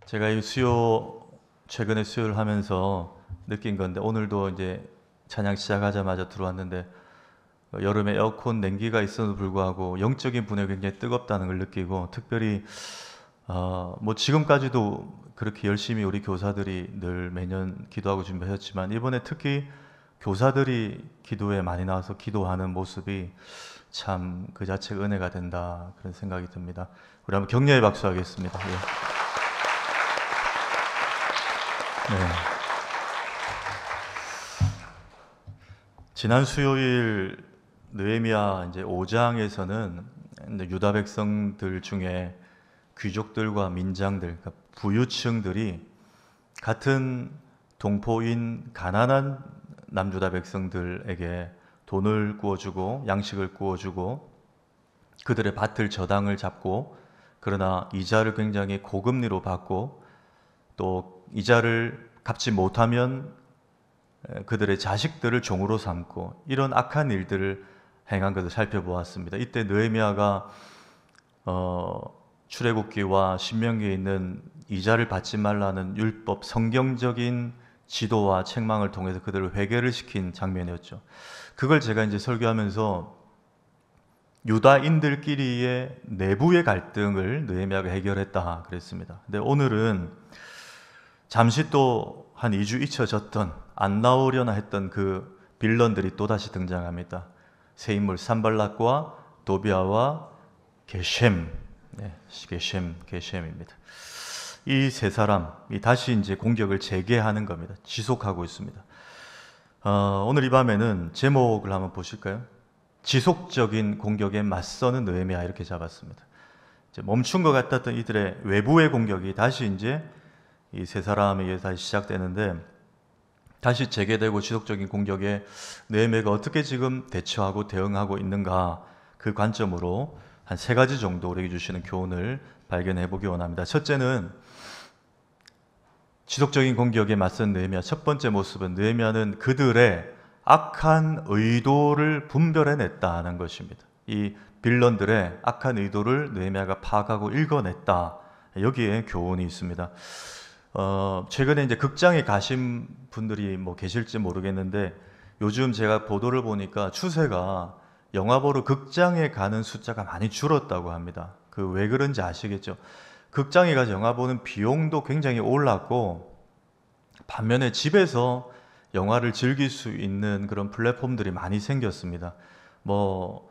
제가 최근에 수요를 하면서 느낀 건데, 오늘도 이제 찬양 시작하자마자 들어왔는데, 여름에 에어컨 냉기가 있어도 불구하고 영적인 분위기가 굉장히 뜨겁다는 걸 느끼고, 특별히 뭐 지금까지도 그렇게 열심히 우리 교사들이 늘 매년 기도하고 준비했지만, 이번에 특히 교사들이 기도에 많이 나와서 기도하는 모습이 참 그 자체가 은혜가 된다, 그런 생각이 듭니다. 우리 한번 격려의 박수 하겠습니다. 예. 네. 지난 수요일 느헤미야 이제 5장에서는 유다 백성들 중에 귀족들과 민장들, 그러니까 부유층들이 같은 동포인 가난한 남유다 백성들에게 돈을 구워주고 양식을 구워주고 그들의 밭을 저당을 잡고, 그러나 이자를 굉장히 고금리로 받고, 또 이자를 갚지 못하면 그들의 자식들을 종으로 삼고, 이런 악한 일들을 행한 것을 살펴보았습니다. 이때 느헤미야가 출애굽기와 신명기에 있는 이자를 받지 말라는 율법, 성경적인 지도와 책망을 통해서 그들을 회개를 시킨 장면이었죠. 그걸 제가 이제 설교하면서 유다인들끼리의 내부의 갈등을 느헤미야가 해결했다 그랬습니다. 근데 오늘은 잠시 또 한 2주 잊혀졌던, 안 나오려나 했던 그 빌런들이 또다시 등장합니다. 새 인물 산발락과 도비아와 게셈, 게셈입니다. 이 세 사람이 다시 이제 공격을 재개하는 겁니다. 지속하고 있습니다. 오늘 이 밤에는 제목을 한번 보실까요? 지속적인 공격에 맞서는 느헤미야, 이렇게 잡았습니다. 이제 멈춘 것 같았던 이들의 외부의 공격이 다시 이제 이 세 사람에 의해 다시 시작되는데, 다시 재개되고 지속적인 공격에 느헤미야가 어떻게 지금 대처하고 대응하고 있는가, 그 관점으로 한 3가지 정도 우리에게 주시는 교훈을 발견해 보기 원합니다. 첫째는 지속적인 공격에 맞선 느헤미야, 첫 번째 모습은 느헤미야는 그들의 악한 의도를 분별해냈다는 것입니다. 이 빌런들의 악한 의도를 느헤미야가 파악하고 읽어냈다. 여기에 교훈이 있습니다. 최근에 이제 극장에 가신 분들이 뭐 계실지 모르겠는데, 요즘 제가 보도를 보니까 추세가 영화 보러 극장에 가는 숫자가 많이 줄었다고 합니다. 그 왜 그런지 아시겠죠? 극장에 가서 영화 보는 비용도 굉장히 올랐고, 반면에 집에서 영화를 즐길 수 있는 그런 플랫폼들이 많이 생겼습니다. 뭐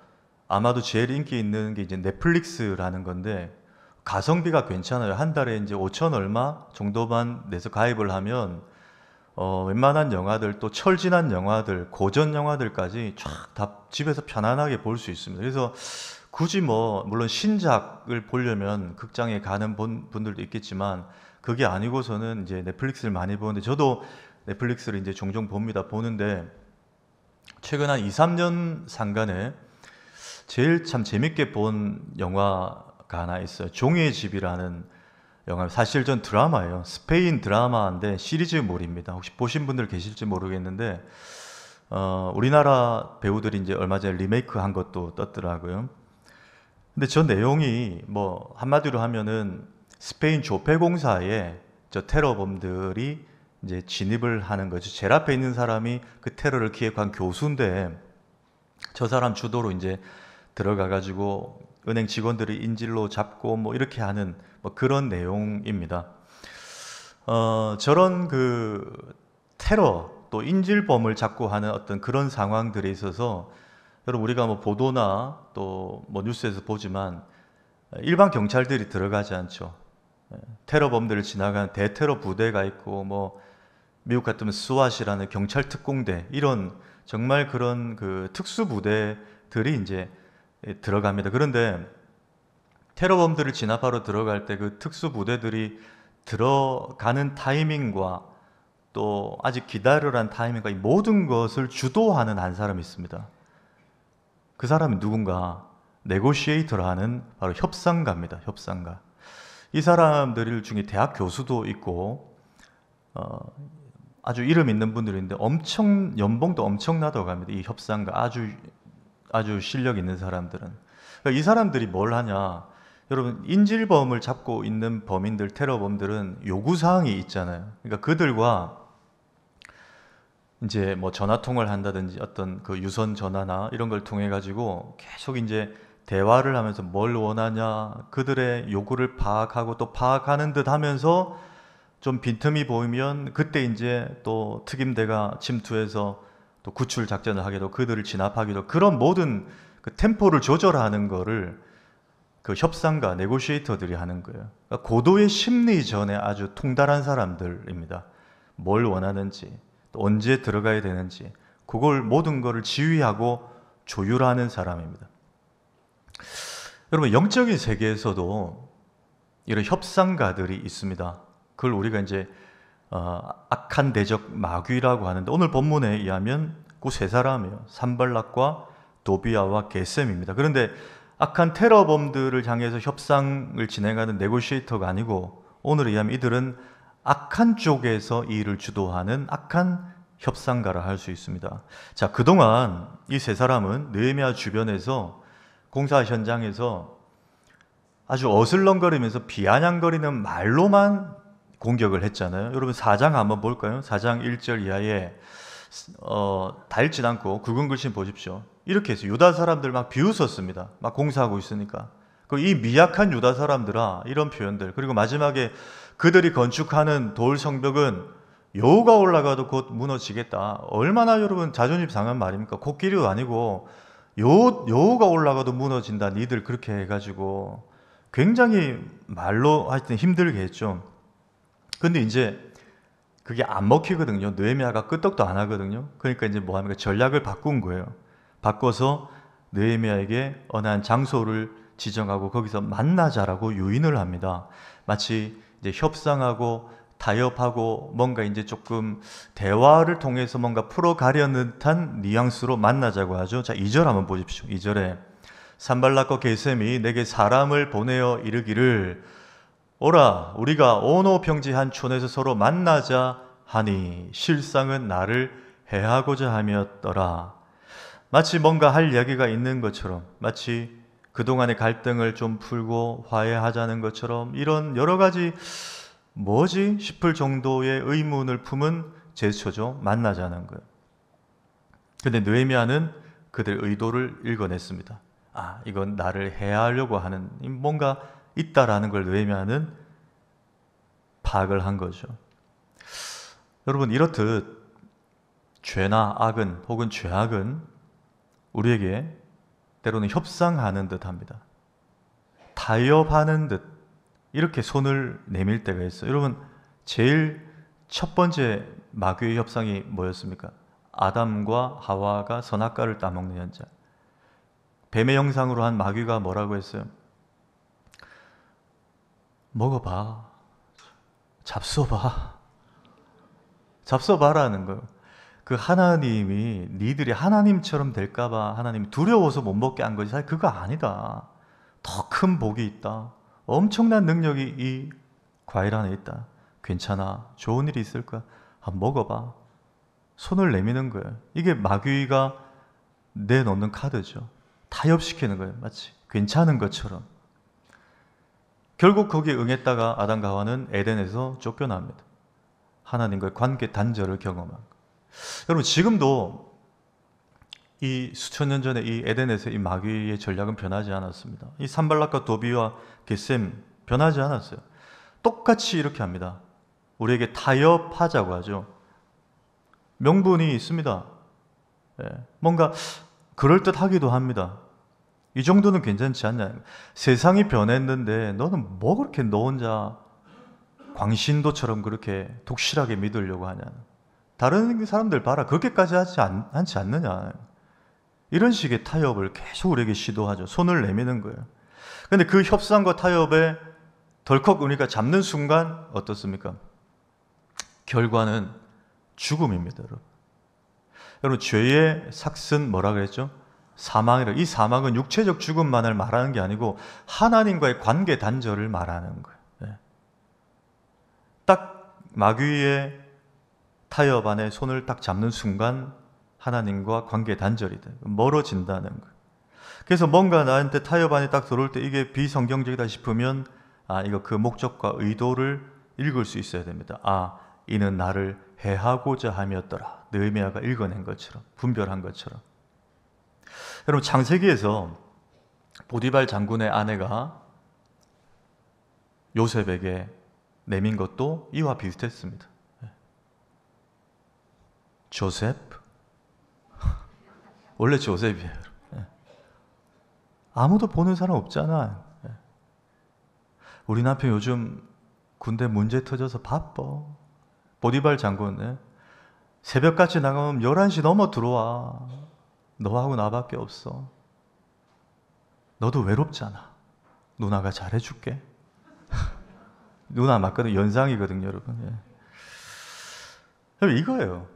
아마도 제일 인기 있는 게 이제 넷플릭스라는 건데, 가성비가 괜찮아요. 한 달에 이제 5천 얼마 정도만 내서 가입을 하면 웬만한 영화들, 또 철진한 영화들, 고전 영화들까지 쫙 다 집에서 편안하게 볼 수 있습니다. 그래서 굳이 뭐 물론 신작을 보려면 극장에 가는 분들도 있겠지만, 그게 아니고서는 이제 넷플릭스를 많이 보는데, 저도 넷플릭스를 이제 종종 봅니다. 보는데 최근 한 2, 3년 상간에 제일 참 재밌게 본 영화가 하나 있어요. 종이의 집이라는 영화. 사실 전 드라마예요. 스페인 드라마인데 시리즈물입니다. 혹시 보신 분들 계실지 모르겠는데, 우리나라 배우들이 이제 얼마 전에 리메이크 한 것도 떴더라고요. 근데 저 내용이 뭐 한마디로 하면은 스페인 조폐공사에 저 테러범들이 이제 진입을 하는 거죠. 제일 앞에 있는 사람이 그 테러를 기획한 교수인데, 저 사람 주도로 이제 들어가가지고 은행 직원들이 인질로 잡고 뭐 이렇게 하는 뭐 그런 내용입니다. 저런 그 테러, 또 인질범을 잡고 하는 어떤 그런 상황들에 있어서, 여러분 우리가 뭐 보도나 또 뭐 뉴스에서 보지만 일반 경찰들이 들어가지 않죠. 테러범들을 지나가는 대테러 부대가 있고, 뭐 미국 같으면 스왓이라는 경찰 특공대, 이런 정말 그런 그 특수 부대들이 이제 들어갑니다. 그런데 테러범들을 진압하러 들어갈 때 그 특수 부대들이 들어가는 타이밍과 또 아직 기다려라는 타이밍과 이 모든 것을 주도하는 한 사람이 있습니다. 그 사람은 누군가? 네고시에이터를 하는 바로 협상가입니다. 협상가. 이 사람들 중에 대학 교수도 있고 아주 이름 있는 분들인데, 엄청 연봉도 엄청나다고 합니다. 이 협상가, 아주 실력 있는 사람들은. 그러니까 이 사람들이 뭘 하냐? 여러분, 인질범을 잡고 있는 범인들, 테러범들은 요구사항이 있잖아요. 그러니까 그들과 이제 뭐 전화 통화를 한다든지 어떤 그 유선 전화나 이런 걸 통해 가지고 계속 이제 대화를 하면서 뭘 원하냐, 그들의 요구를 파악하고 또 파악하는 듯 하면서 좀 빈틈이 보이면 그때 이제 또 특임대가 침투해서 또 구출 작전을 하기도, 그들을 진압하기도, 그런 모든 그 템포를 조절하는 거를 그 협상가, 네고시에이터들이 하는 거예요. 그러니까 고도의 심리전에 아주 통달한 사람들입니다. 뭘 원하는지, 또 언제 들어가야 되는지, 그걸 모든 거를 지휘하고 조율하는 사람입니다. 여러분, 영적인 세계에서도 이런 협상가들이 있습니다. 그걸 우리가 이제 악한 대적 마귀라고 하는데, 오늘 본문에 의하면 그 세 사람이에요. 산발락과 도비아와 게셈입니다. 그런데 악한 테러범들을 향해서 협상을 진행하는 네고시에이터가 아니고, 오늘 의하면 이들은 악한 쪽에서 이 일을 주도하는 악한 협상가라 할 수 있습니다. 자, 그동안 이 세 사람은 느헤미야 주변에서 공사 현장에서 아주 어슬렁거리면서 비아냥거리는 말로만 공격을 했잖아요. 여러분, 4장 한번 볼까요? 4장 1절 이하에 다 읽진 않고 굵은 글씨 보십시오. 이렇게 해서 유다 사람들 막 비웃었습니다. 막 공사하고 있으니까. 이 미약한 유다 사람들아, 이런 표현들. 그리고 마지막에 그들이 건축하는 돌 성벽은 여호가 올라가도 곧 무너지겠다. 얼마나 여러분 자존심 상한 말입니까? 코끼리도 아니고 여호가 올라가도 무너진다. 니들 그렇게 해가지고 굉장히 말로 하여튼 힘들게 했죠. 근데 이제 그게 안 먹히거든요. 느헤미야가 끄떡도 안 하거든요. 그러니까 이제 뭐 합니까? 전략을 바꾼 거예요. 바꿔서 느헤미야에게 어느 한 장소를 지정하고 거기서 만나자라고 유인을 합니다. 마치 이제 협상하고 타협하고 뭔가 이제 조금 대화를 통해서 뭔가 풀어가려는 듯한 뉘앙스로 만나자고 하죠. 자, 2절 한번 보십시오. 2절에 산발락과 게셈이 내게 사람을 보내어 이르기를 오라, 우리가 오노 평지 한 촌에서 서로 만나자 하니 실상은 나를 해하고자 함이었더라. 마치 뭔가 할 이야기가 있는 것처럼, 마치 그동안의 갈등을 좀 풀고 화해하자는 것처럼, 이런 여러 가지 뭐지 싶을 정도의 의문을 품은 제스처죠. 만나자는 거예요. 근데 느헤미야는 그들 의도를 읽어냈습니다. 아, 이건 나를 해하려고 하는 뭔가 있다라는 걸 느헤미야는 파악을 한 거죠. 여러분, 이렇듯 죄나 악은, 혹은 죄악은 우리에게 때로는 협상하는 듯 합니다. 타협하는 듯 이렇게 손을 내밀 때가 있어요. 여러분, 제일 첫 번째 마귀의 협상이 뭐였습니까? 아담과 하와가 선악과를 따먹는 현장. 뱀의 형상으로 한 마귀가 뭐라고 했어요? 먹어봐. 잡숴봐. 잡숴봐라는 거예요. 그 하나님이 니들이 하나님처럼 될까봐 하나님이 두려워서 못 먹게 한 거지. 사실 그거 아니다. 더 큰 복이 있다. 엄청난 능력이 이 과일 안에 있다. 괜찮아. 좋은 일이 있을 거야. 한번 먹어봐. 손을 내미는 거예요. 이게 마귀가 내놓는 카드죠. 타협시키는 거예요. 마치 괜찮은 것처럼. 결국 거기에 응했다가 아담과 하와는 에덴에서 쫓겨납니다. 하나님과의 관계 단절을 경험한 거예요. 여러분, 지금도 이 수천 년 전에 이 에덴에서 이 마귀의 전략은 변하지 않았습니다. 이 산발락과 도비와 게셈 변하지 않았어요. 똑같이 이렇게 합니다. 우리에게 타협하자고 하죠. 명분이 있습니다. 뭔가 그럴듯하기도 합니다. 이 정도는 괜찮지 않냐. 세상이 변했는데 너는 뭐 그렇게 너 혼자 광신도처럼 그렇게 독실하게 믿으려고 하냐. 다른 사람들 봐라. 그렇게까지 하지 않느냐. 이런 식의 타협을 계속 우리에게 시도하죠. 손을 내미는 거예요. 근데 그 협상과 타협에 덜컥 우리가 잡는 순간 어떻습니까? 결과는 죽음입니다, 여러분. 여러분, 죄의 삭은 뭐라 그랬죠? 사망이라. 이 사망은 육체적 죽음만을 말하는 게 아니고 하나님과의 관계 단절을 말하는 거예요. 딱 마귀의 타협 안에 손을 딱 잡는 순간 하나님과 관계 단절이 돼요. 멀어진다는 거예요. 그래서 뭔가 나한테 타협안이 딱 들어올 때 이게 비성경적이다 싶으면 이거 그 목적과 의도를 읽을 수 있어야 됩니다. 이는 나를 해하고자 함이었더라. 느헤미야가 읽어낸 것처럼, 분별한 것처럼. 여러분, 창세기에서 보디발 장군의 아내가 요셉에게 내민 것도 이와 비슷했습니다. 조셉? 원래 조셉이에요. 아무도 보는 사람 없잖아. 우리 남편 요즘 군대 문제 터져서 바빠. 보디발 장군, 새벽같이 나가면 11시 넘어 들어와. 너하고 나밖에 없어. 너도 외롭잖아. 누나가 잘해줄게. 누나 맞거든. 연상이거든요, 여러분. 이거예요.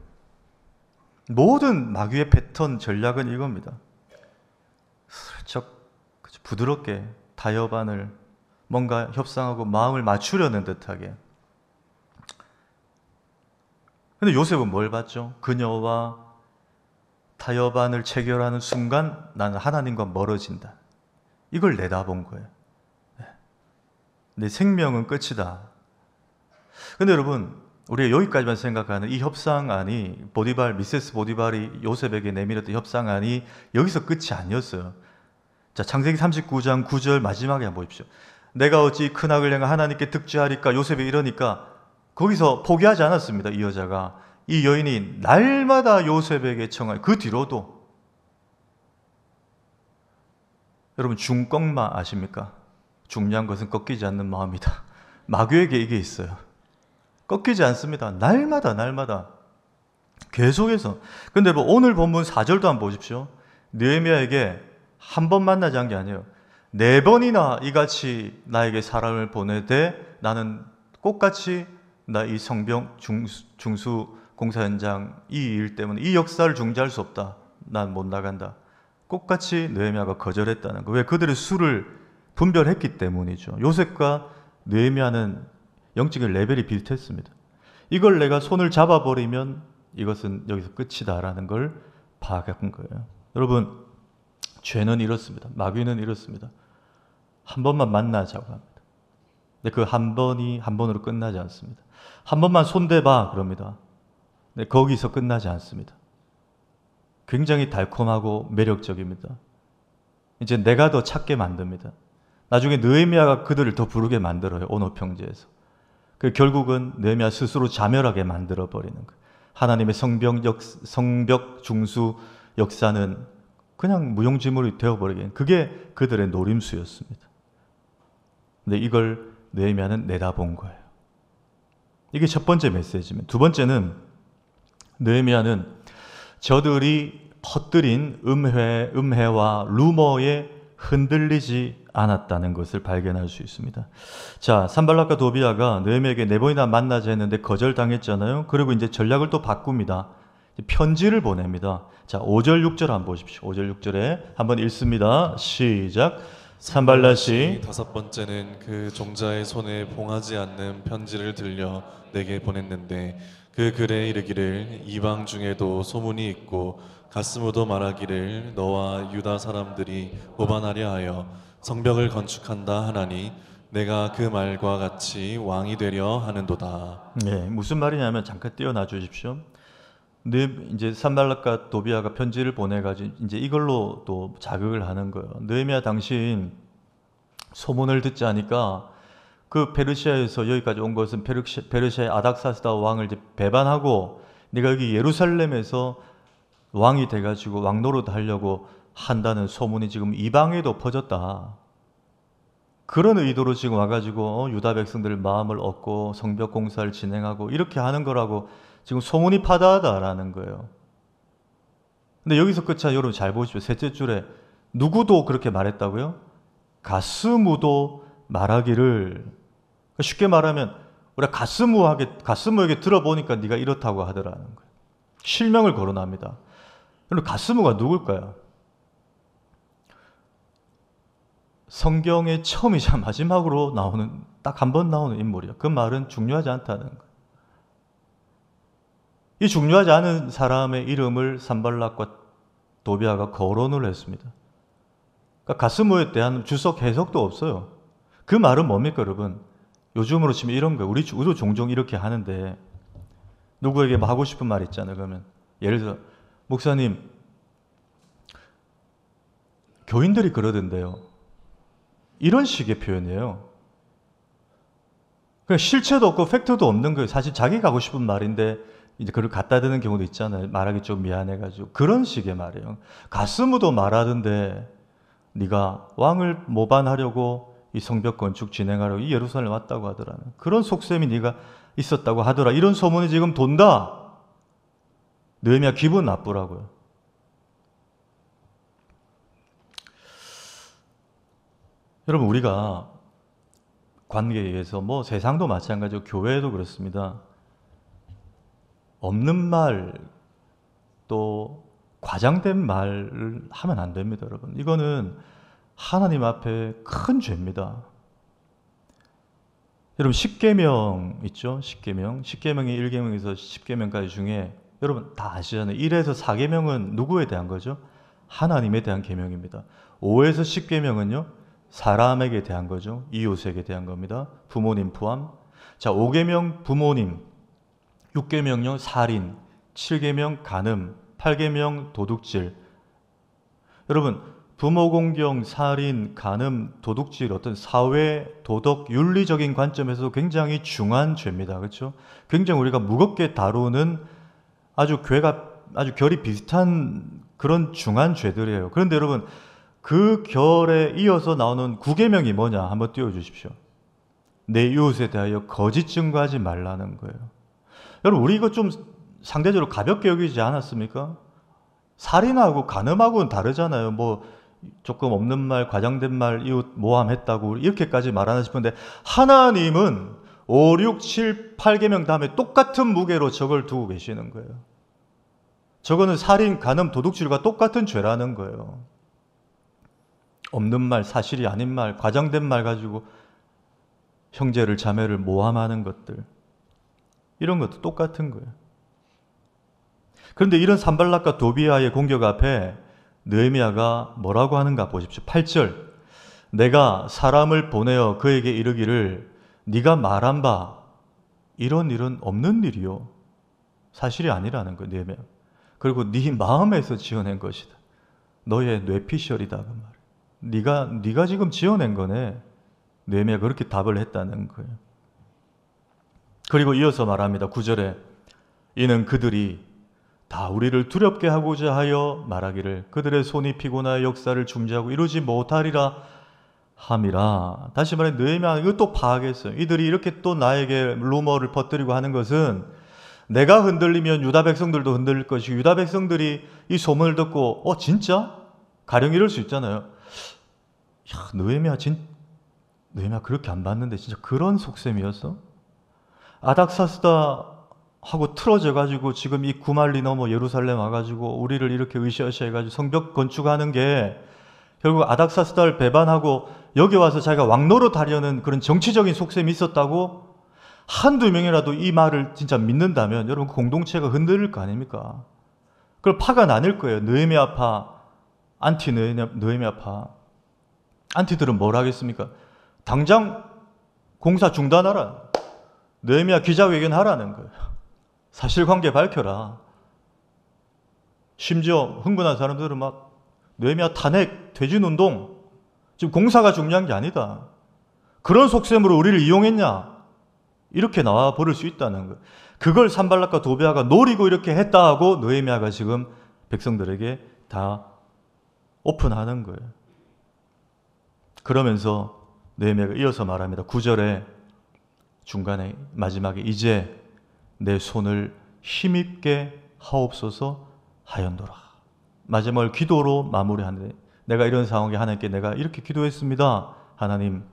모든 마귀의 패턴 전략은 이겁니다. 슬쩍 부드럽게 타협안을 뭔가 협상하고 마음을 맞추려는 듯하게. 근데 요셉은 뭘 봤죠? 그녀와 타협안을 체결하는 순간 나는 하나님과 멀어진다. 이걸 내다본 거예요. 내 생명은 끝이다. 근데 여러분, 우리가 여기까지만 생각하는 이 협상안이 미세스 보디발이 요셉에게 내밀었던 협상안이 여기서 끝이 아니었어요. 자, 창세기 39장 9절 마지막에 한번 보십시오. 내가 어찌 큰 악을 행하 하나님께 득죄하리까? 요셉이 이러니까 거기서 포기하지 않았습니다. 이 여자가. 이 여인이 날마다 요셉에게 청할 그 뒤로도. 여러분, 중꺾마 아십니까? 중요한 것은 꺾이지 않는 마음이다. 마귀에게 이게 있어요. 꺾이지 않습니다. 날마다 계속해서. 근데 오늘 본문 4절도 한번 보십시오. 느헤미야에게 한 번 만나지 않은 게 아니에요. 4번이나 이같이 나에게 사람을 보내되 나는 똑같이 나 이 성병 중수 공사 현장 이 일 때문에 이 역사를 중지할 수 없다. 난 못 나간다. 똑같이 느헤미야가 거절했다는 거. 왜? 그들의 수를 분별했기 때문이죠. 요셉과 느헤미야는 영적인 레벨이 비슷했습니다. 이걸 내가 손을 잡아버리면 이것은 여기서 끝이다라는 걸 파악한 거예요. 여러분, 죄는 이렇습니다. 마귀는 이렇습니다. 한 번만 만나자고 합니다. 근데 그 한 번이 한 번으로 끝나지 않습니다. 한 번만 손대봐 그럽니다. 근데 거기서 끝나지 않습니다. 굉장히 달콤하고 매력적입니다. 이제 내가 더 찾게 만듭니다. 나중에 느헤미야가 그들을 더 부르게 만들어요. 온오평지에서. 결국은 느헤미야 스스로 자멸하게 만들어버리는 거예요. 하나님의 성벽 중수 역사는 그냥 무용지물이 되어버리게. 그게 그들의 노림수였습니다. 근데 이걸 느헤미야는 내다본 거예요. 이게 첫 번째 메시지입니다. 두 번째는 느헤미야는 저들이 퍼뜨린 음해와 루머에 흔들리지 않았다는 것을 발견할 수 있습니다. 자, 산발락과 도비아가 느헤미야에게 4번이나 만나자 했는데 거절당했잖아요. 그리고 이제 전략을 또 바꿉니다. 편지를 보냅니다. 자, 5절 6절 한번 보십시오. 5절 6절에 한번 읽습니다. 시작. 산발랏이 5번째는 그 종자의 손에 봉하지 않는 편지를 들려 내게 보냈는데 그 글에 이르기를 이방 중에도 소문이 있고 가스무도 말하기를 너와 유다 사람들이 오반하려 하여 성벽을 건축한다 하나니 내가 그 말과 같이 왕이 되려 하는도다. 네, 무슨 말이냐면 잠깐 띄어놔 주십시오. 이제 산발락과 도비아가 편지를 보내가지고 이제 이걸로 또 자극을 하는 거예요. 느헤미야 당신 소문을 듣지 않으니까 그 페르시아에서 여기까지 온 것은 페르시아의 아닥사스다 왕을 이제 배반하고 네가 여기 예루살렘에서 왕이 돼가지고 왕노릇 하려고 한다는 소문이 지금 이방에도 퍼졌다. 그런 의도로 지금 와가지고 유다 백성들 마음을 얻고 성벽 공사를 진행하고 이렇게 하는 거라고 지금 소문이 파다하다라는 거예요. 근데 여기서 끝이 아니라 여러분 잘 보십시오. 셋째 줄에 누구도 그렇게 말했다고요? 가스무도 말하기를. 쉽게 말하면 우리가 가스무에게 들어보니까 네가 이렇다고 하더라는 거예요. 실명을 거론합니다. 그럼 가스무가 누굴까요? 성경의 처음이자 마지막으로 나오는 딱 한 번 나오는 인물이에요. 그 말은 중요하지 않다는 거예요. 이 중요하지 않은 사람의 이름을 산발락과 도비아가 거론을 했습니다. 그러니까 가스모에 대한 주석 해석도 없어요. 그 말은 뭡니까, 여러분? 요즘으로 치면 이런 거예요. 우리도 종종 이렇게 하는데 누구에게 뭐 하고 싶은 말 있잖아요. 그러면 예를 들어 목사님, 교인들이 그러던데요. 이런 식의 표현이에요. 그러니까 실체도 없고 팩트도 없는 거예요. 사실 자기가 하고 싶은 말인데 이제 그걸 갖다 대는 경우도 있잖아요. 말하기 좀 미안해가지고 그런 식의 말이에요. 가스무도 말하던데 네가 왕을 모반하려고 이 성벽 건축 진행하려고 이 예루살렘 왔다고 하더라. 그런 속셈이 네가 있었다고 하더라. 이런 소문이 지금 돈다. 느헤미야 기분 나쁘라고요. 여러분, 우리가 관계에 의해서 뭐 세상도 마찬가지고 교회도 그렇습니다. 없는 말, 또 과장된 말을 하면 안 됩니다, 여러분. 이거는 하나님 앞에 큰 죄입니다. 여러분, 십계명 있죠? 십계명이 1계명에서 10계명까지 중에 여러분 다 아시잖아요. 1에서 4계명은 누구에 대한 거죠? 하나님에 대한 계명입니다. 5에서 10계명은요? 사람에게 대한 거죠. 이웃에게 대한 겁니다. 부모님 포함. 자, 5계명 부모님, 6계명요 살인, 7계명 간음, 8계명 도둑질. 여러분, 부모 공경, 살인, 간음, 도둑질 어떤 사회 도덕 윤리적인 관점에서 굉장히 중한 죄입니다. 그렇죠? 굉장히 우리가 무겁게 다루는 아주 결이 비슷한 그런 중한 죄들이에요. 그런데 여러분, 그 결에 이어서 나오는 9계명이 뭐냐? 한번 띄워 주십시오. 내 이웃에 대하여 거짓 증거하지 말라는 거예요. 여러분, 우리 이거 좀 상대적으로 가볍게 여기지 않았습니까? 살인하고 간음하고는 다르잖아요. 뭐 조금 없는 말, 과장된 말, 이웃 모함했다고 이렇게까지 말하나 싶은데 하나님은 5, 6, 7, 8계명 다음에 똑같은 무게로 저걸 두고 계시는 거예요. 저거는 살인, 간음, 도둑질과 똑같은 죄라는 거예요. 없는 말, 사실이 아닌 말, 과장된 말 가지고 형제를 자매를 모함하는 것들, 이런 것도 똑같은 거예요. 그런데 이런 산발락과 도비아의 공격 앞에 느헤미야가 뭐라고 하는가 보십시오. 8절, 내가 사람을 보내어 그에게 이르기를 네가 말한 바 이런 일은 없는 일이요, 사실이 아니라는 거예요. 느헤미야. 그리고 네 마음에서 지어낸 것이다. 너의 뇌피셜이다 그 말. 네가 지금 지어낸 거네. 느헤미야가 그렇게 답을 했다는 거예요. 그리고 이어서 말합니다. 9절에 이는 그들이 다 우리를 두렵게 하고자 하여 말하기를 그들의 손이 피곤하여 역사를 중지하고 이루지 못하리라 함이라. 다시 말해 느헤미야 이것도 파악했어요. 이들이 이렇게 또 나에게 루머를 퍼뜨리고 하는 것은 내가 흔들리면 유다 백성들도 흔들릴 것이고 유다 백성들이 이 소문을 듣고 진짜? 가령 이럴 수 있잖아요. 야, 느헤미야 그렇게 안 봤는데 진짜 그런 속셈이었어? 아닥사스다 하고 틀어져 가지고 지금 이 구말리 넘어 예루살렘 와가지고 우리를 이렇게 으쌰으쌰 해가지고 성벽 건축하는 게 결국 아닥사스다를 배반하고 여기 와서 자기가 왕노릇 하려는 그런 정치적인 속셈이 있었다고? 한두 명이라도 이 말을 진짜 믿는다면 여러분 공동체가 흔들릴 거 아닙니까? 그걸 파가 나뉠 거예요. 느헤미야파, 안티 느헤미야파. 안티들은 뭘 하겠습니까? 당장 공사 중단하라. 느헤미야 기자회견 하라는 거예요. 사실관계 밝혀라. 심지어 흥분한 사람들은 막 느헤미야 탄핵, 퇴진운동, 지금 공사가 중요한 게 아니다. 그런 속셈으로 우리를 이용했냐? 이렇게 나와 버릴 수 있다는 거예요. 그걸 산발락과 도비아가 노리고 이렇게 했다 하고 느헤미야가 지금 백성들에게 다 오픈하는 거예요. 그러면서 느헤미야가 이어서 말합니다. 9절에 중간에 마지막에 이제 내 손을 힘있게 하옵소서 하였노라. 마지막을 기도로 마무리하는데 내가 이런 상황에 하나님께 내가 이렇게 기도했습니다. 하나님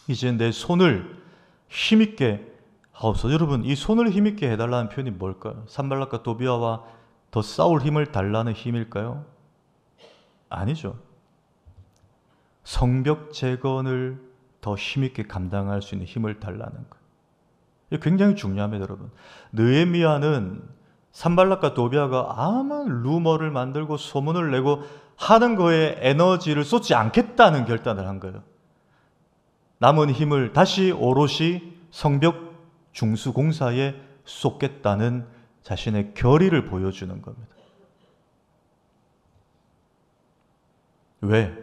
이제 내 손을 힘있게 하옵소서. 여러분 이 손을 힘있게 해달라는 표현이 뭘까요? 산발락과 도비아와 더 싸울 힘을 달라는 힘일까요? 아니죠. 성벽 재건을 더 힘있게 감당할 수 있는 힘을 달라는 거예요. 이게 굉장히 중요합니다, 여러분. 느헤미야는 산발락과 도비아가 아무 루머를 만들고 소문을 내고 하는 거에 에너지를 쏟지 않겠다는 결단을 한 거예요. 남은 힘을 다시 오롯이 성벽 중수 공사에 쏟겠다는 자신의 결의를 보여주는 겁니다. 왜?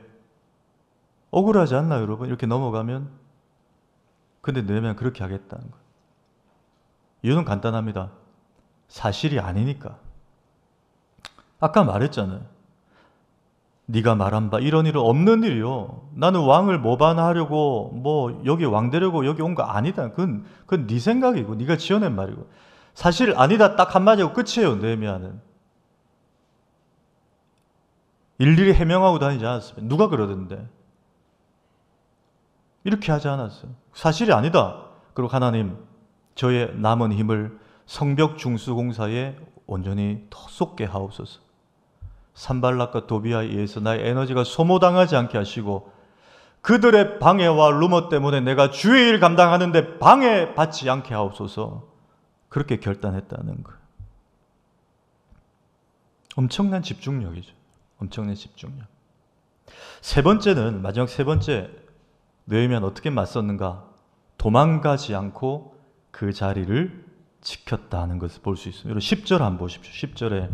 억울하지 않나요, 여러분? 이렇게 넘어가면? 근데 느헤미야는 그렇게 하겠다는 거예요. 이유는 간단합니다. 사실이 아니니까. 아까 말했잖아요. 네가 말한 바 이런 일은 없는 일이요. 나는 왕을 모반하려고 뭐 여기 왕 되려고 여기 온 거 아니다. 그건 네 생각이고 네가 지어낸 말이고. 사실 아니다 딱 한마디 하고 끝이에요. 느헤미야는. 일일이 해명하고 다니지 않았습니다. 누가 그러던데. 이렇게 하지 않았어요. 사실이 아니다. 그리고 하나님 저의 남은 힘을 성벽 중수 공사에 온전히 더 쏟게 하옵소서. 산발락과 도비아에 의해서 나의 에너지가 소모당하지 않게 하시고 그들의 방해와 루머 때문에 내가 주의 일 감당하는데 방해받지 않게 하옵소서. 그렇게 결단했다는 거예요. 엄청난 집중력이죠. 엄청난 집중력. 세 번째는, 마지막 세 번째, 느헤미야는 어떻게 맞섰는가? 도망가지 않고 그 자리를 지켰다는 것을 볼 수 있습니다. 10절 한번 보십시오. 10절에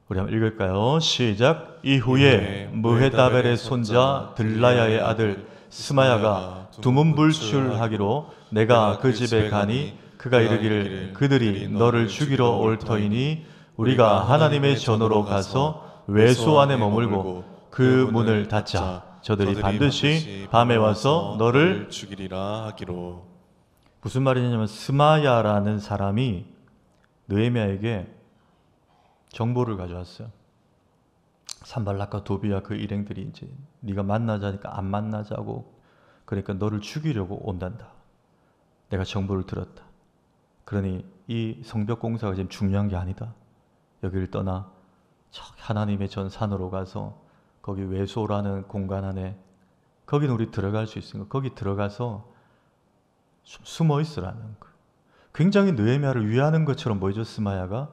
우리 한번 읽을까요? 시작. 이후에 무헤다벨의 손자 들라야의 아들 스마야가 두문불출하기로 내가 그 집에 가니 그가 이르기를 그들이 너를 죽이러 올 터이니 우리가 하나님의 전으로 가서 외소 안에 머물고 그 문을 닫자. 저들이 반드시 밤에 와서 너를 죽이리라 하기로. 무슨 말이냐면 스마야라는 사람이 느헤미야에게 정보를 가져왔어요. 산발락과 도비아 그 일행들이 이제 네가 만나자니까 안 만나자고 그러니까 너를 죽이려고 온단다. 내가 정보를 들었다. 그러니 이 성벽 공사가 지금 중요한 게 아니다. 여기를 떠나 하나님의 전 산으로 가서 거기 외소라는 공간 안에 거기는 우리 들어갈 수 있으니까 거기 들어가서 숨어 있으라는 거예요. 굉장히 느헤미야를 위하는 것처럼 보이죠, 스마야가.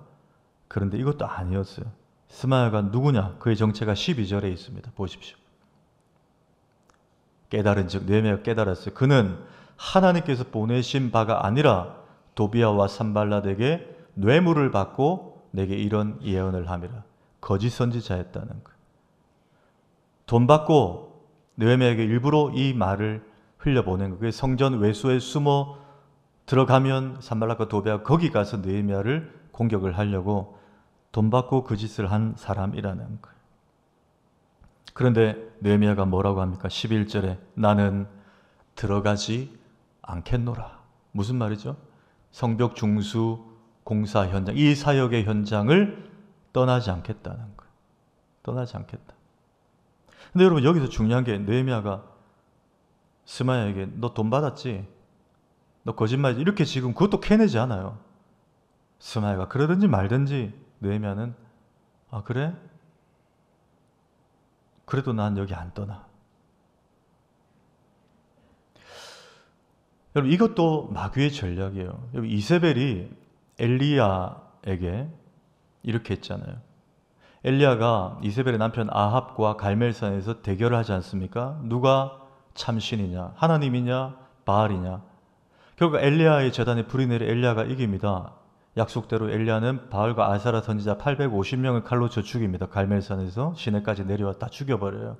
그런데 이것도 아니었어요. 스마야가 누구냐? 그의 정체가 12절에 있습니다. 보십시오. 깨달은 즉 느헤미야가 깨달았어요. 그는 하나님께서 보내신 바가 아니라 도비아와 산발랏에게 뇌물을 받고 내게 이런 예언을 함이라. 거짓 선지자였다는 거예요. 돈 받고 느헤미야에게 일부러 이 말을 흘려보낸 거예요. 성전 외소에 숨어 들어가면 산발랏과 도비아가 거기 가서 느헤미야를 공격을 하려고 돈 받고 그 짓을 한 사람이라는 거예요. 그런데 느헤미야가 뭐라고 합니까? 11절에 나는 들어가지 않겠노라. 무슨 말이죠? 성벽 중수 공사 현장, 이 사역의 현장을 떠나지 않겠다는 거예요. 떠나지 않겠다. 근데 여러분 여기서 중요한 게 느헤미야가 스마야에게 너 돈 받았지? 너 거짓말이지? 이렇게 지금 그것도 캐내지 않아요. 스마야가 그러든지 말든지 느헤미야는 아 그래? 그래도 난 여기 안 떠나. 여러분 이것도 마귀의 전략이에요. 여러분 이세벨이 엘리야에게 이렇게 했잖아요. 엘리야가 이세벨의 남편 아합과 갈멜산에서 대결을 하지 않습니까? 누가 참신이냐? 하나님이냐? 바알이냐? 결국 엘리야의 재단에 불이 내려 엘리야가 이깁니다. 약속대로 엘리야는 바알과 아사라 선지자 850명을 칼로 쳐 죽입니다. 갈멜산에서 시내까지 내려와 다 죽여버려요.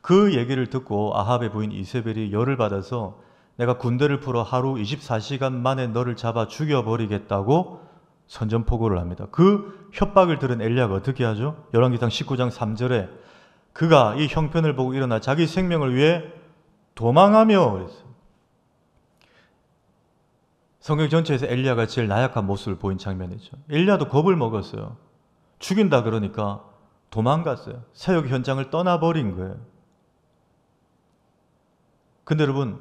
그 얘기를 듣고 아합의 부인 이세벨이 열을 받아서 내가 군대를 풀어 하루 24시간 만에 너를 잡아 죽여버리겠다고 선전포고를 합니다. 그 협박을 들은 엘리야가 어떻게 하죠? 열왕기상 19장 3절에 그가 이 형편을 보고 일어나 자기 생명을 위해 도망하며 그랬어요. 성경 전체에서 엘리야가 제일 나약한 모습을 보인 장면이죠. 엘리야도 겁을 먹었어요. 죽인다 그러니까 도망갔어요. 사역 현장을 떠나버린 거예요. 근데 여러분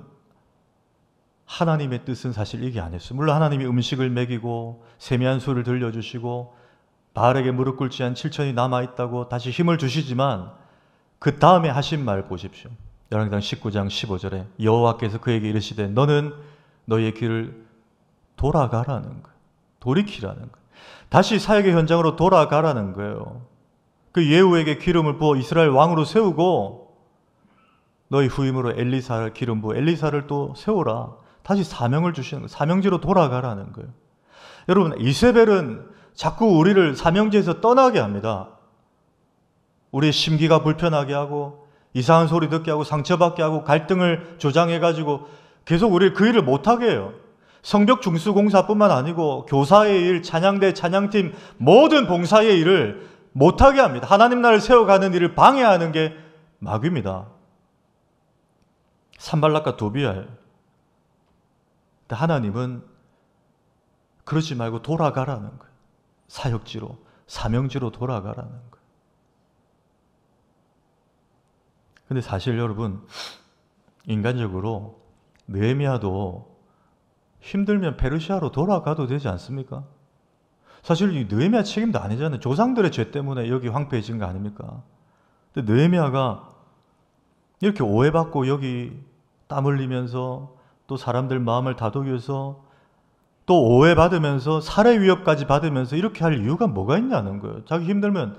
하나님의 뜻은 사실 이게 아니었어요. 물론 하나님이 음식을 먹이고 세미한 소리를 들려주시고 바알에게 무릎 꿇지 않은 7천이 남아있다고 다시 힘을 주시지만 그 다음에 하신 말 보십시오. 열왕기상 19장 15절에 여호와께서 그에게 이르시되 너는 너의 길을 돌아가라는 거예요. 돌이키라는 거예요. 다시 사역의 현장으로 돌아가라는 거예요. 그 예후에게 기름을 부어 이스라엘 왕으로 세우고 너희 후임으로 엘리사를 기름 부어 엘리사를 또 세우라. 다시 사명을 주시는 거예요. 사명지로 돌아가라는 거예요. 여러분, 이세벨은 자꾸 우리를 사명지에서 떠나게 합니다. 우리의 심기가 불편하게 하고 이상한 소리 듣게 하고 상처받게 하고 갈등을 조장해가지고 계속 우리를 그 일을 못하게 해요. 성벽 중수공사뿐만 아니고 교사의 일, 찬양대, 찬양팀 모든 봉사의 일을 못하게 합니다. 하나님 나라를 세워가는 일을 방해하는 게 마귀입니다. 산발락과 도비아예요. 근데 하나님은 그러지 말고 돌아가라는 거예요. 사역지로, 사명지로 돌아가라는 거예요. 근데 사실 여러분, 인간적으로 느헤미야도 힘들면 페르시아로 돌아가도 되지 않습니까? 사실 이 느헤미야 책임도 아니잖아요. 조상들의 죄 때문에 여기 황폐해진 거 아닙니까? 근데 느헤미야가 이렇게 오해받고 여기 땀 흘리면서 또 사람들 마음을 다독여서 또 오해받으면서 살해 위협까지 받으면서 이렇게 할 이유가 뭐가 있냐는 거예요. 자기 힘들면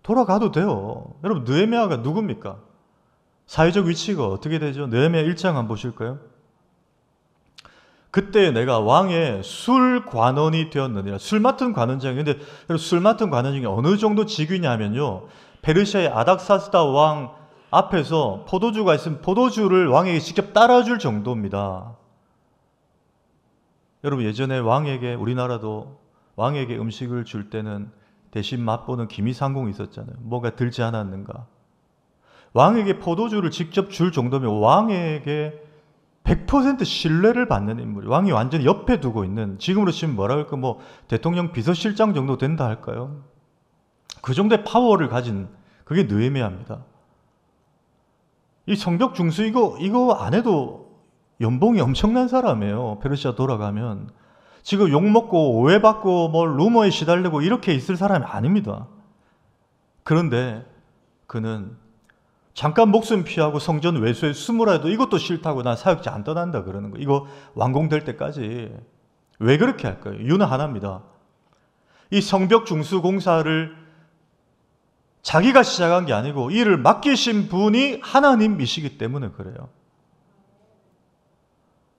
돌아가도 돼요. 여러분, 느헤미야가 누굽니까? 사회적 위치가 어떻게 되죠? 느헤미야 1장 한번 보실까요? 그때 내가 왕의 술관원이 되었느니라. 술 맡은 관원장인데 술 맡은 관원장이 어느 정도 직위냐면요, 페르시아의 아닥사스다 왕 앞에서 포도주가 있으면 포도주를 왕에게 직접 따라줄 정도입니다. 여러분, 예전에 왕에게, 우리나라도 왕에게 음식을 줄 때는 대신 맛보는 기미상궁이 있었잖아요. 뭐가 들지 않았는가. 왕에게 포도주를 직접 줄 정도면 왕에게 100% 신뢰를 받는 인물이, 왕이 완전히 옆에 두고 있는, 지금으로 치면 뭐라 할까, 뭐 대통령 비서실장 정도 된다 할까요? 그 정도의 파워를 가진, 그게 느헤미야입니다. 이 성벽 중수 이거 안 해도 연봉이 엄청난 사람이에요. 페르시아 돌아가면. 지금 욕먹고 오해받고 뭐 루머에 시달리고 이렇게 있을 사람이 아닙니다. 그런데 그는 잠깐 목숨 피하고 성전 외소에 숨으라 해도 이것도 싫다고 난 사역지 안 떠난다 그러는 거예요. 이거 완공될 때까지. 왜 그렇게 할까요? 이유는 하나입니다. 이 성벽 중수 공사를 자기가 시작한 게 아니고 이를 맡기신 분이 하나님이시기 때문에 그래요.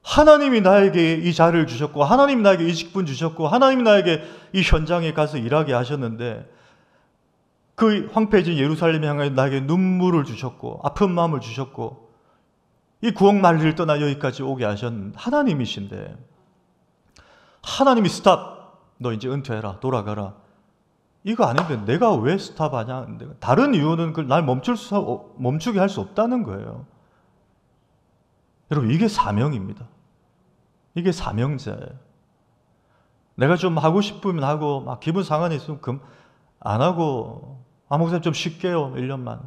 하나님이 나에게 이 자리를 주셨고, 하나님이 나에게 이 직분 주셨고, 하나님이 나에게 이 현장에 가서 일하게 하셨는데, 그 황폐해진 예루살렘에 향해 나에게 눈물을 주셨고 아픈 마음을 주셨고 이 구억만리를 떠나 여기까지 오게 하신 하나님이신데, 하나님이 스탑, 너 이제 은퇴해라, 돌아가라, 이거 아닌데 내가 왜 스탑하냐. 다른 이유는 그걸 날 멈추게 할 수 없다는 거예요. 여러분, 이게 사명입니다. 이게 사명자예요. 내가 좀 하고 싶으면 하고 막 기분 상한이 있으면 안 하고, 목사님 좀 쉴게요, 1년만.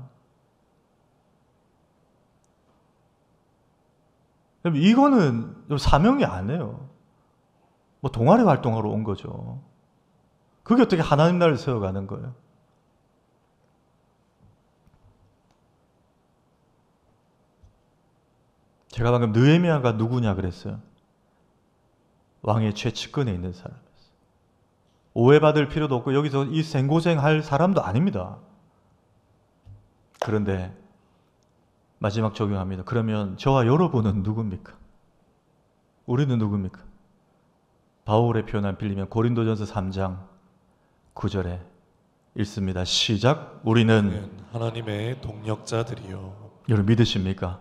이거는 사명이 아니에요. 뭐 동아리 활동하러 온 거죠. 그게 어떻게 하나님 나라를 세워가는 거예요? 제가 방금 느헤미야가 누구냐 그랬어요. 왕의 최측근에 있는 사람. 오해받을 필요도 없고 여기서 이 생고생할 사람도 아닙니다. 그런데 마지막 적용합니다. 그러면 저와 여러분은 누굽니까? 우리는 누굽니까? 바울의 표현을 빌리면 고린도전서 3장 9절에 읽습니다. 시작. 우리는 하나님의 동력자들이요. 여러분 믿으십니까?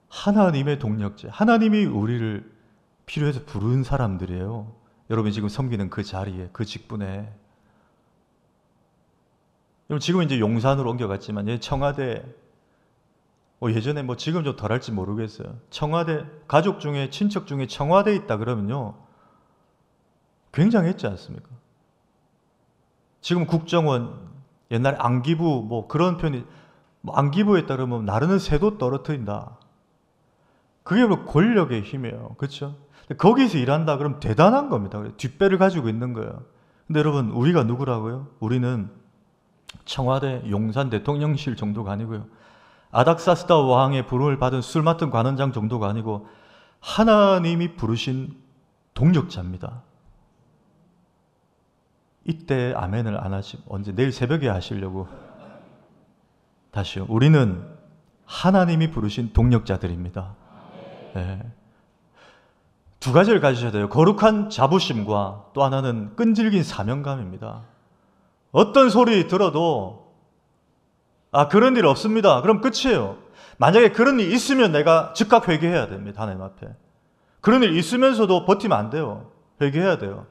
하나님의 동력자. 하나님이 우리를 필요해서 부른 사람들이에요. 여러분이 지금 섬기는 그 자리에, 그 직분에. 여러분, 지금 이제 용산으로 옮겨갔지만 청와대, 예전에 지금 좀 덜할지 모르겠어요. 청와대, 가족 중에, 친척 중에 청와대에 있다 그러면요, 굉장했지 않습니까? 지금 국정원, 옛날에 안기부, 그런 편이, 안기부에 따르면 나르는 새도 떨어뜨린다. 그게 권력의 힘이에요. 그렇죠? 거기서 일한다 그러면 대단한 겁니다. 뒷배를 가지고 있는 거예요. 근데 여러분, 우리가 누구라고요? 우리는 청와대, 용산 대통령실 정도가 아니고요, 아닥사스다 왕의 부름을 받은 술 맡은 관원장 정도가 아니고 하나님이 부르신 동력자입니다. 이때 아멘을 안 하시면 언제 내일 새벽에 하시려고. 다시요. 우리는 하나님이 부르신 동력자들입니다. 네. 두 가지를 가지셔야 돼요. 거룩한 자부심과 또 하나는 끈질긴 사명감입니다. 어떤 소리 들어도 그런 일 없습니다. 그럼 끝이에요. 만약에 그런 일 있으면 내가 즉각 회개해야 됩니다. 하나님 앞에. 그런 일 있으면서도 버티면 안 돼요. 회개해야 돼요.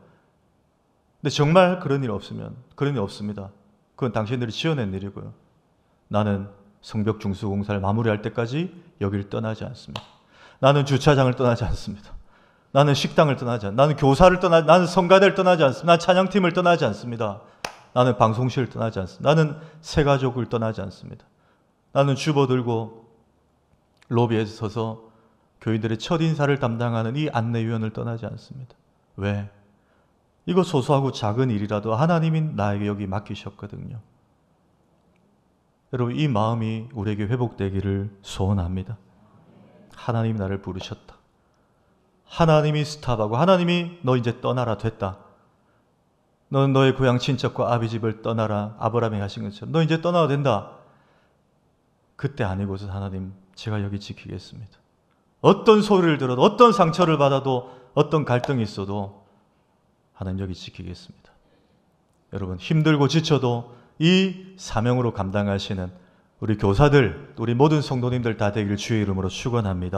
근데 정말 그런 일 없으면 그런 일 없습니다. 그건 당신들이 지어낸 일이고요. 나는 성벽 중수공사를 마무리할 때까지 여기를 떠나지 않습니다. 나는 주차장을 떠나지 않습니다. 나는 식당을 떠나지 않습니다. 나는 교사를 떠나지, 나는 성가대를 떠나지 않습니다. 나는 찬양팀을 떠나지 않습니다. 나는 방송실을 떠나지 않습니다. 나는 새가족을 떠나지 않습니다. 나는 주보 들고 로비에서 서서 교인들의 첫 인사를 담당하는 이 안내위원을 떠나지 않습니다. 왜? 이거 소소하고 작은 일이라도 하나님이 나에게 여기 맡기셨거든요. 여러분, 이 마음이 우리에게 회복되기를 소원합니다. 하나님이 나를 부르셨다. 하나님이 스탑하고 하나님이 너 이제 떠나라 됐다. 너는 너의 고향 친척과 아비 집을 떠나라. 아브라함이 하신 것처럼 너 이제 떠나야 된다. 그때 아니고서 하나님 제가 여기 지키겠습니다. 어떤 소리를 들어도 어떤 상처를 받아도 어떤 갈등이 있어도 하나님 여기 지키겠습니다. 여러분 힘들고 지쳐도 이 사명으로 감당하시는 우리 교사들, 우리 모든 성도님들 다 되기를 주의 이름으로 축원합니다.